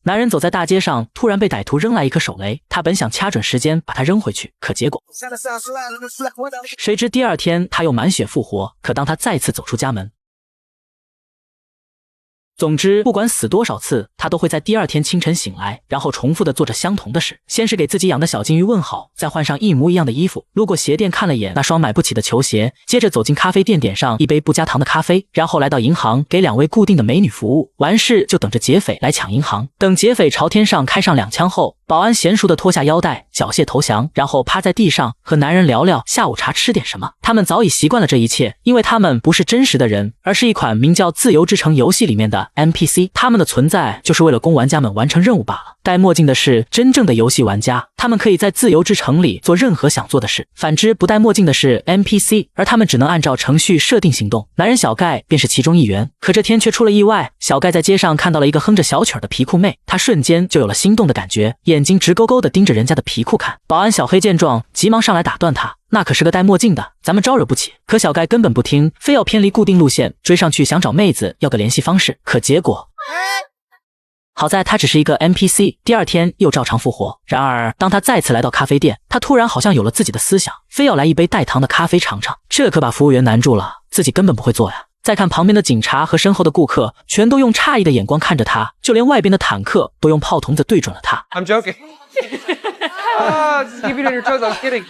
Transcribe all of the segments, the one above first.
男人走在大街上，突然被歹徒扔来一颗手雷，他本想掐准时间把它扔回去，可结果谁知第二天他又满血复活。可当他再次走出家门，总之，不管死多少次，他都会在第二天清晨醒来，然后重复的做着相同的事。先是给自己养的小金鱼问好，再换上一模一样的衣服，路过鞋店看了眼那双买不起的球鞋，接着走进咖啡店点上一杯不加糖的咖啡，然后来到银行给2位固定的美女服务，完事就等着劫匪来抢银行。等劫匪朝天上开上2枪后，保安娴熟的脱下腰带，缴械投降，然后趴在地上和男人聊聊下午茶吃点什么。他们早已习惯了这一切，因为他们不是真实的人，而是一款名叫《自由之城》游戏里面的NPC， 他们的存在就是为了供玩家们完成任务罢了。戴墨镜的是真正的游戏玩家，他们可以在自由之城里做任何想做的事，反之不戴墨镜的是 NPC， 而他们只能按照程序设定行动。男人小盖便是其中一员，可这天却出了意外。小盖在街上看到了一个哼着小曲儿的皮裤妹，他瞬间就有了心动的感觉，眼睛直勾勾地盯着人家的皮裤看。保安小黑见状急忙上来打断他，那可是个戴墨镜的，咱们招惹不起。可小盖根本不听，非要偏离固定路线追上去，想找妹子要个联系方式，可结果好在他只是一个 NPC， 第二天又照常复活。然而当他再次来到咖啡店，他突然好像有了自己的思想，非要来一杯带糖的咖啡尝尝，这可把服务员难住了，自己根本不会做呀。再看旁边的警察和身后的顾客，全都用诧异的眼光看着他，就连外边的坦克都用炮筒子对准了他。I'm joking. Oh, just keep it in your toes. I'm kidding.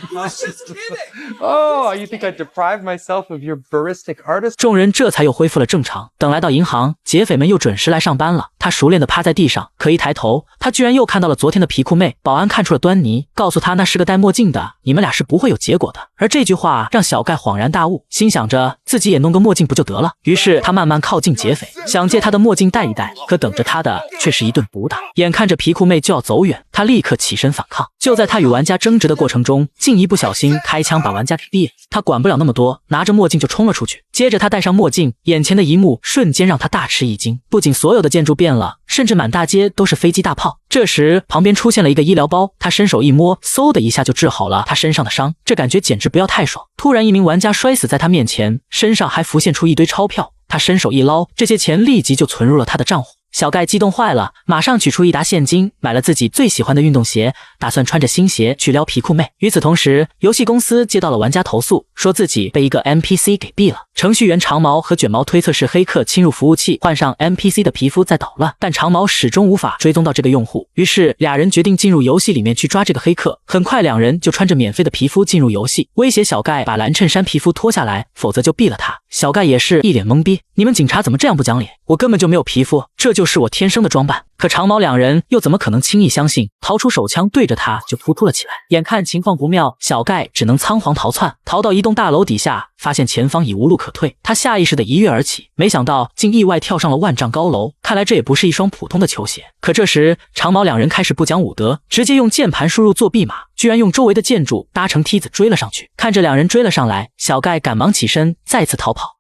Oh, you think I deprived myself of your baristic artist? 众人这才又恢复了正常。等来到银行，劫匪们又准时来上班了。他熟练地趴在地上，可一抬头，他居然又看到了昨天的皮裤妹。保安看出了端倪，告诉他那是个戴墨镜的，你们俩是不会有结果的。而这句话让小盖恍然大悟，心想着自己也弄个墨镜不就得了。于是他慢慢靠近劫匪，想借他的墨镜戴一戴，可等着他的却是一顿毒打。眼看着皮裤妹就要走远，他立刻起身反抗。就在他与玩家争执的过程中，竟一不小心开枪把玩家给毙了。他管不了那么多，拿着墨镜就冲了出去。接着他戴上墨镜，眼前的一幕瞬间让他大吃一惊，不仅所有的建筑变了，甚至满大街都是飞机大炮。这时旁边出现了一个医疗包，他伸手一摸，嗖的一下就治好了他身上的伤，这感觉简直不要太爽。突然一名玩家摔死在他面前，身上还浮现出一堆钞票，他伸手一捞，这些钱立即就存入了他的账户。小盖激动坏了，马上取出一沓现金，买了自己最喜欢的运动鞋，打算穿着新鞋去撩皮裤妹。与此同时，游戏公司接到了玩家投诉，说自己被一个 NPC 给毙了。程序员长毛和卷毛推测是黑客侵入服务器，换上 NPC 的皮肤在捣乱，但长毛始终无法追踪到这个用户，于是俩人决定进入游戏里面去抓这个黑客。很快两人就穿着免费的皮肤进入游戏，威胁小盖把蓝衬衫皮肤脱下来，否则就毙了他。小盖也是一脸懵逼，你们警察怎么这样不讲理？我根本就没有皮肤，这就是我天生的装扮。可长毛两人又怎么可能轻易相信，掏出手枪对着他就扑突了起来。眼看情况不妙，小盖只能仓皇逃窜，逃到一栋大楼底下，发现前方已无路可退，他下意识的一跃而起，没想到竟意外跳上了万丈高楼，看来这也不是一双普通的球鞋。可这时长毛两人开始不讲武德，直接用键盘输入作弊码，居然用周围的建筑搭成梯子追了上去。看着两人追了上来，小盖赶忙起身再次逃跑。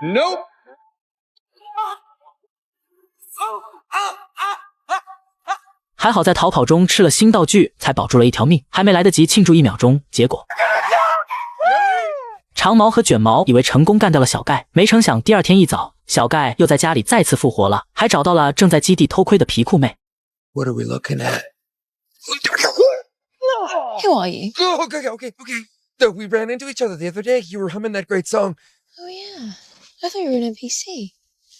Nope. 还好在逃跑中吃了新道具，才保住了一条命，还没来得及庆祝1秒钟，结果长毛和卷毛以为成功干掉了小盖，没成想第二天一早，小盖又在家里再次复活了，还找到了正在基地偷窥的皮裤妹。 What are we looking at? Who are you? Oh, okay. So we ran into each other the other day. You were humming that great song. Oh, yeah. I thought you were an NPC.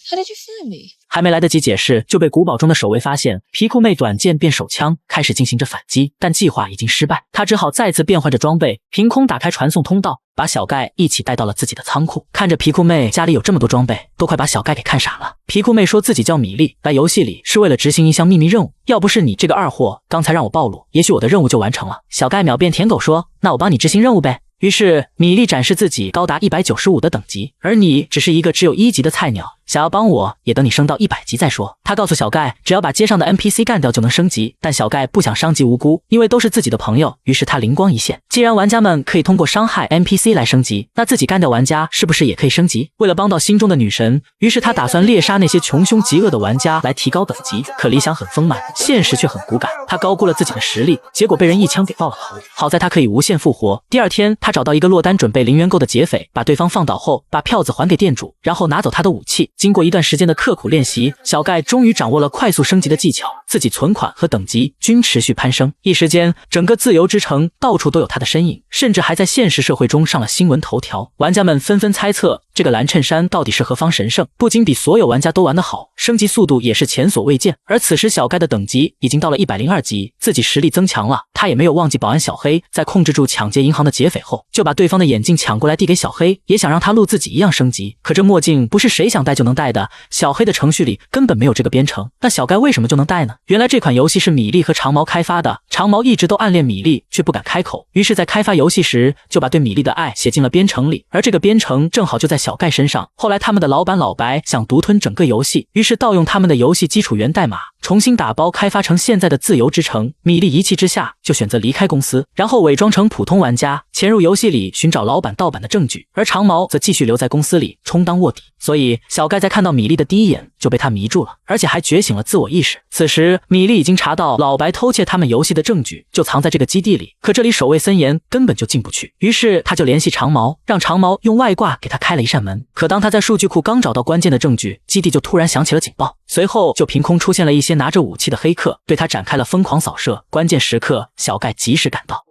How did you find me? 还没来得及解释，就被古堡中的守卫发现。皮裤妹短剑变手枪，开始进行着反击，但计划已经失败，他只好再次变换着装备，凭空打开传送通道，把小盖一起带到了自己的仓库。看着皮裤妹家里有这么多装备，都快把小盖给看傻了。皮裤妹说自己叫米莉，来游戏里是为了执行一项秘密任务，要不是你这个二货刚才让我暴露，也许我的任务就完成了。小盖秒变舔狗说，那我帮你执行任务呗。于是米莉展示自己高达195的等级，而你只是一个只有1级的菜鸟，想要帮我也等你升到100级再说。他告诉小盖只要把街上的 NPC 干掉就能升级，但小盖不想伤及无辜，因为都是自己的朋友，于是他灵光一现，既然玩家们可以通过伤害 NPC 来升级，那自己干掉玩家是不是也可以升级？为了帮到心中的女神，于是他打算猎杀那些穷凶极恶的玩家来提高等级。可理想很丰满，现实却很骨感，他高估了自己的实力，结果被人一枪给爆了头。好在他可以无限复活。第二天他找到一个落单准备零元购的劫匪，把对方放倒后，把票子还给店主，然后拿走他的武器，经过一段时间的刻苦练习，小盖终于掌握了快速升级的技巧，自己存款和等级均持续攀升。一时间，整个自由之城到处都有他的身影，甚至还在现实社会中上了新闻头条。玩家们纷纷猜测这个蓝衬衫到底是何方神圣，不仅比所有玩家都玩得好，升级速度也是前所未见。而此时小盖的等级已经到了102级，自己实力增强了，他也没有忘记保安小黑在控制住抢劫银行的劫匪后，就把对方的眼镜抢过来递给小黑，也想让他录自己一样升级。可这墨镜不是谁想戴就能戴的，小黑的程序里根本没有这个编程，那小盖为什么就能戴呢？原来这款游戏是米粒和长毛开发的，长毛一直都暗恋米粒，却不敢开口，于是在开发游戏时就把对米粒的爱写进了编程里，而这个编程正好就在小盖身上。后来他们的老板老白想独吞整个游戏，于是盗用他们的游戏基础源代码，重新打包开发成现在的自由之城。米粒一气之下就选择离开公司，然后伪装成普通玩家潜入游戏里寻找老板盗版的证据，而长毛则继续留在公司里充当卧底。所以小盖在看到米粒的第一眼就被他迷住了，而且还觉醒了自我意识。此时米粒已经查到老白偷窃他们游戏的证据就藏在这个基地里，可这里守卫森严，根本就进不去。于是他就联系长毛，让长毛用外挂给他开了一扇门。可当他在数据库刚找到关键的证据，基地就突然响起了警报，随后就凭空出现了一些拿着武器的黑客，对他展开了疯狂扫射。关键时刻小盖及时赶到，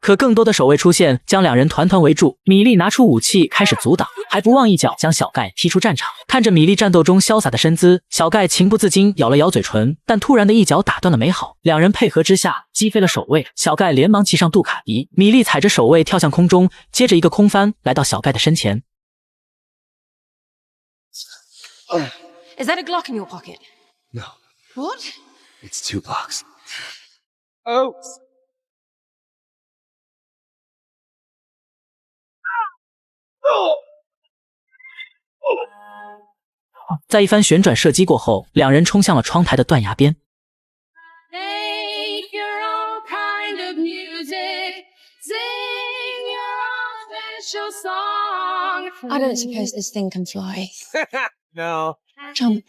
可更多的守卫出现，将两人团团围住。米粒拿出武器开始阻挡，还不忘一脚将小盖踢出战场。看着米粒战斗中潇洒的身姿，小盖情不自禁咬了咬嘴唇，但突然的一脚打断了美好。两人配合之下击飞了守卫，小盖连忙骑上杜卡迪，米粒踩着守卫跳向空中，接着一个空翻来到小盖的身前。Is that a Glock in your pocket? No, What? it's 2 blocks. Oh. 在一番旋转射击过后，两人冲向了窗台的断崖边。Make your own kind of music, sing your own special song. I don't suppose this thing can fly. No. Jump.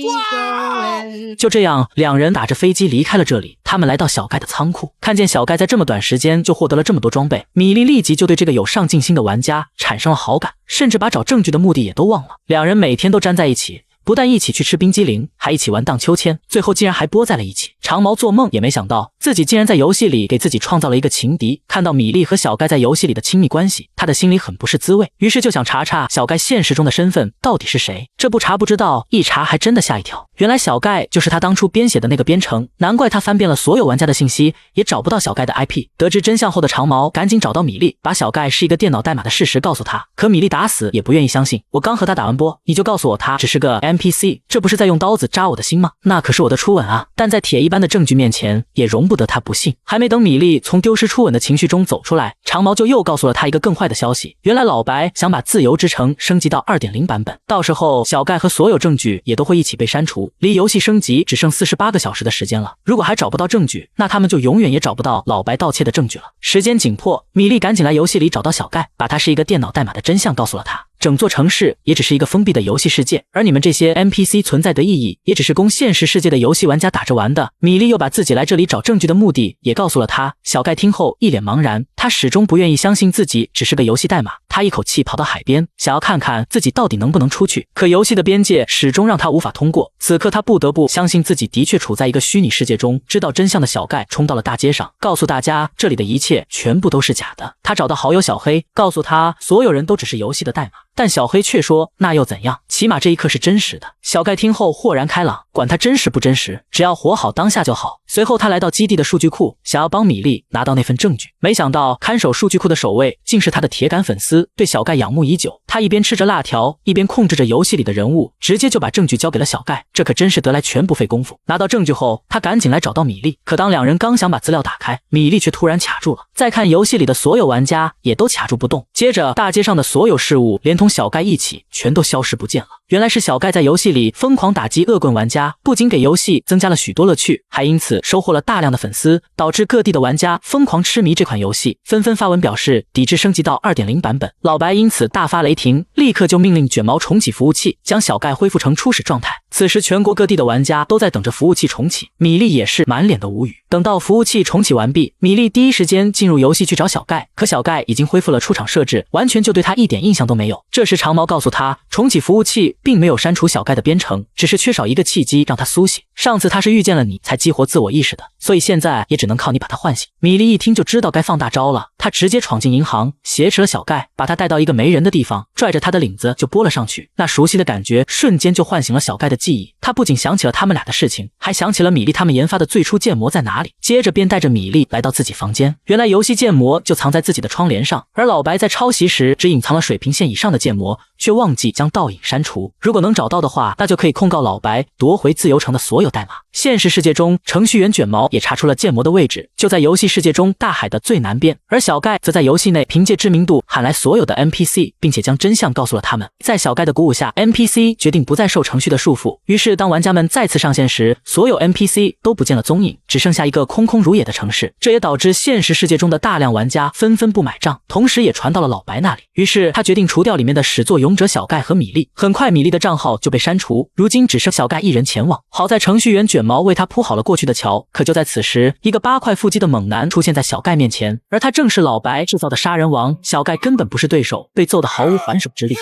Wow! 就这样，两人打着飞机离开了这里。他们来到小盖的仓库，看见小盖在这么短时间就获得了这么多装备，米粒立即就对这个有上进心的玩家产生了好感，甚至把找证据的目的也都忘了。两人每天都粘在一起，不但一起去吃冰激凌，还一起玩荡秋千，最后竟然还播在了一起。长毛做梦也没想到，自己竟然在游戏里给自己创造了一个情敌。看到米粒和小盖在游戏里的亲密关系，他的心里很不是滋味，于是就想查查小盖现实中的身份到底是谁。这不查不知道，一查还真的吓一跳。原来小盖就是他当初编写的那个编程，难怪他翻遍了所有玩家的信息，也找不到小盖的 IP。得知真相后的长毛赶紧找到米粒，把小盖是一个电脑代码的事实告诉他。可米粒打死也不愿意相信，我刚和他打完波，你就告诉我他只是个 NPC， 这不是在用刀子扎我的心吗？那可是我的初吻啊！但在铁一般的证据面前，也容不得他不信。还没等米粒从丢失初吻的情绪中走出来，长毛就又告诉了他一个更坏的消息。原来老白想把自由之城升级到 2.0 版本，到时候小盖和所有证据也都会一起被删除，离游戏升级只剩48个小时的时间了。如果还找不到证据，那他们就永远也找不到老白盗窃的证据了。时间紧迫，米粒赶紧来游戏里找到小盖，把他是一个电脑代码的真相告诉了他。整座城市也只是一个封闭的游戏世界，而你们这些 NPC 存在的意义也只是供现实世界的游戏玩家打着玩的。米粒又把自己来这里找证据的目的也告诉了他。小盖听后一脸茫然，他始终不愿意相信自己只是个游戏代码。他一口气跑到海边，想要看看自己到底能不能出去，可游戏的边界始终让他无法通过。此刻他不得不相信自己的确处在一个虚拟世界中。知道真相的小盖冲到了大街上，告诉大家这里的一切全部都是假的。他找到好友小黑，告诉他所有人都只是游戏的代码，但小黑却说那又怎样，起码这一刻是真实的。小盖听后豁然开朗，管他真实不真实，只要活好当下就好。随后他来到基地的数据库，想要帮米粒拿到那份证据，没想到看守数据库的守卫竟是他的铁杆粉丝，对小盖仰慕已久。他一边吃着辣条，一边控制着游戏里的人物，直接就把证据交给了小盖，这可真是得来全不费功夫。拿到证据后，他赶紧来找到米粒，可当两人刚想把资料打开，米粒却突然卡住了。再看游戏里的所有玩家也都卡住不动，接着大街上的所有事物连同小盖一起全都消失不见了。原来是小盖在游戏里疯狂打击恶棍玩家，不仅给游戏增加了许多乐趣，还因此收获了大量的粉丝，导致各地的玩家疯狂痴迷这款游戏，纷纷发文表示抵制升级到 2.0 版本。老白因此大发雷霆，立刻就命令卷毛重启服务器，将小盖恢复成初始状态。此时全国各地的玩家都在等着服务器重启，米莉也是满脸的无语。等到服务器重启完毕，米莉第一时间进入游戏去找小盖，可小盖已经恢复了出厂设置，完全就对他一点印象都没有。这时长毛告诉他，重启服务器并没有删除小盖的编程，只是缺少一个契机让他苏醒。上次他是遇见了你才激活自我意识的，所以现在也只能靠你把他唤醒。米莉一听就知道该放大招了，他直接闯进银行，挟持了小盖，把他带到一个没人的地方，拽着他的领子就拨了上去。那熟悉的感觉瞬间就唤醒了小盖的记忆，他不仅想起了他们俩的事情，还想起了米莉他们研发的最初建模在哪里。接着便带着米莉来到自己房间，原来游戏建模就藏在自己的窗帘上，而老白在抄袭时只隐藏了水平线以上的建模，却忘记将倒影删除。如果能找到的话，那就可以控告老白夺回自由城的所有代码。现实世界中，程序员卷毛也查出了建模的位置，就在游戏世界中大海的最南边，而小盖则在游戏内凭借知名度喊来所有的 NPC， 并且将真相告诉了他们。在小盖的鼓舞下， NPC 决定不再受程序的束缚，于是当玩家们再次上线时，所有 NPC 都不见了踪影，只剩下一个空空如也的城市。这也导致现实世界中的大量玩家纷纷不买账，同时也传到了老白那里。于是他决定除掉里面的始作俑者小盖和米莉。很快米莉的账号就被删除，如今只剩小盖一人前往。好在程序员卷毛为他铺好了过去的桥，可就在此时，一个8块腹肌的猛男出现在小盖面前，而他正是老白制造的杀人王。小盖根本不是对手，被揍得毫无还手之力。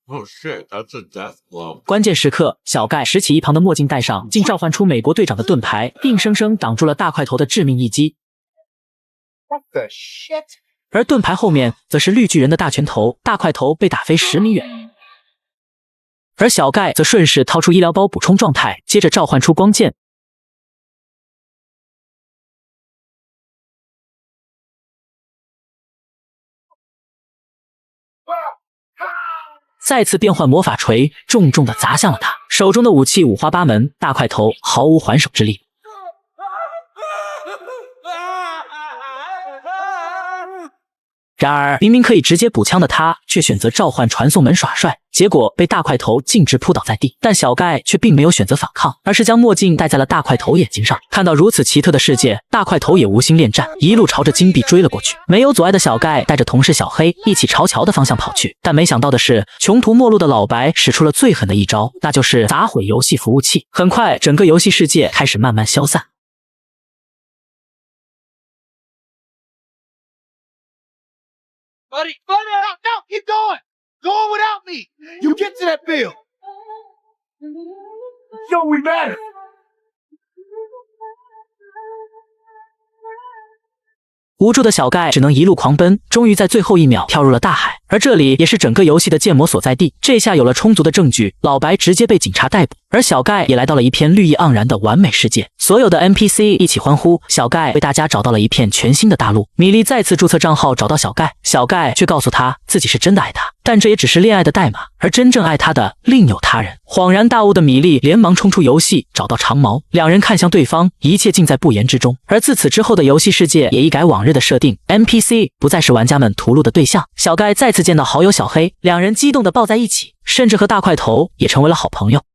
Oh shit, that's a death blow. 关键时刻，小盖拾起一旁的墨镜戴上，竟召唤出美国队长的盾牌，硬生生挡住了大块头的致命一击。What the shit? 而盾牌后面则是绿巨人的大拳头，大块头被打飞10米远。而小盖则顺势掏出医疗包补充状态，接着召唤出光剑。再次变换魔法锤，重重地砸向了他，手中的武器五花八门，大块头毫无还手之力。然而，明明可以直接补枪的他，却选择召唤传送门耍帅，结果被大块头径直扑倒在地。但小盖却并没有选择反抗，而是将墨镜戴在了大块头眼睛上。看到如此奇特的世界，大块头也无心恋战，一路朝着金币追了过去。没有阻碍的小盖带着同事小黑一起朝桥的方向跑去，但没想到的是，穷途末路的老白使出了最狠的一招，那就是砸毁游戏服务器。很快，整个游戏世界开始慢慢消散。Buddy, no, keep going. Go on without me. You get to that bill. Yo, we matter. 无助的小盖只能一路狂奔，终于在最后一秒跳入了大海。而这里也是整个游戏的建模所在地。这下有了充足的证据，老白直接被警察逮捕，而小盖也来到了一片绿意盎然的完美世界。所有的 NPC 一起欢呼，小盖为大家找到了一片全新的大陆。米莉再次注册账号找到小盖，小盖却告诉他自己是真的爱他，但这也只是恋爱的代码，而真正爱他的另有他人。恍然大悟的米莉连忙冲出游戏，找到长毛，两人看向对方，一切尽在不言之中。而自此之后的游戏世界也一改往日的设定， NPC 不再是玩家们屠戮的对象。小盖再次见到好友小黑，两人激动地抱在一起，甚至和大块头也成为了好朋友。